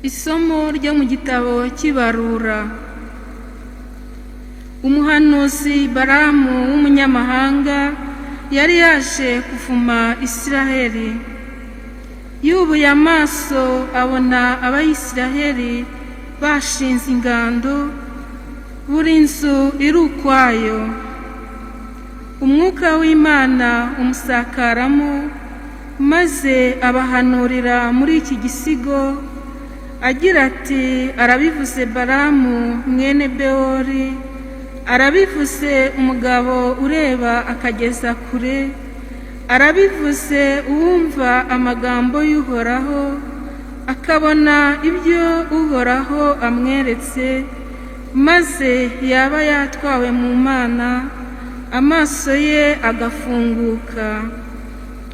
Isomo ryo mu gitabo cy'Ibarura. Umuhanuzi Balamu w'umunyamahanga yari yaje kuvuma Isiraheli. Yubuye amaso abona Abayisiraheli bashinze ingando, buri nzu iri ukwayo. Umwuka w'Imana umusakaramo, maze abahanurira muri iki gisigo agira ati, arabivuze Balamu mwene Bewori, arabivuze umugabo ureba akageza kure, arabivuze uwumva amagambo y'Uhoraho, akabona ibyo Uhoraho amweretse, maze yaba yatwawe mu Mana, amaso ye agafunguka.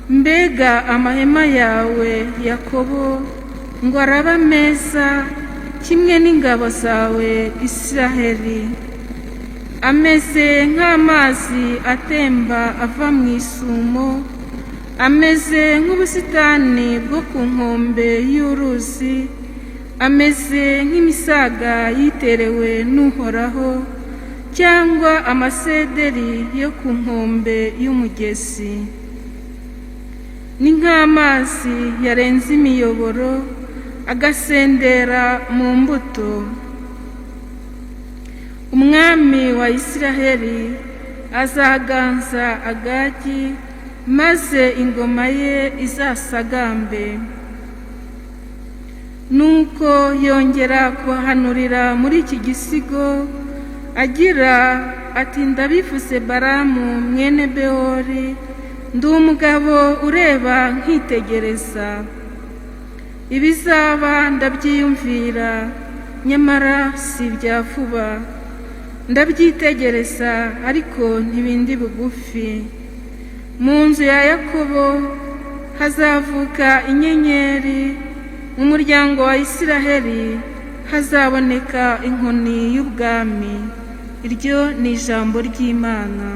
Mbega amahema yawe Yakobo ngo araba meza, kimwe n'ingabo zawe Isiraheli. Ameze nk'amazi atemba ava mu isumo, ameze nk'ubusitani bwo ku nkombe y'uruzi, ameze nk'imisaga yiterewe n'Uhoraho, cyangwa amasederi yo ku nkombe y'umugezi. Ni nk'amazi yarenze imiyoboro, agasendera mu mbuto. Umwami wa Isiraheli azaganza Agagi, maze ingoma ye izasagambe. Nuko yongera kubahanurira muri iki gisigo agira ati, ndabivuze Balamu mwene Bewori, ndi umugabo ureba nkitegereza. Ibizaba ndabyiyumvira, nyamara si ibya vuba. Ndabyitegereza ariko ntibindi bugufi. Mu nzu ya Yakobo hazavuka inyenyeri, mu muryango wa Isiraheli hazaboneka inkoni y'ubwami. Iryo ni ijambo ry'Imana.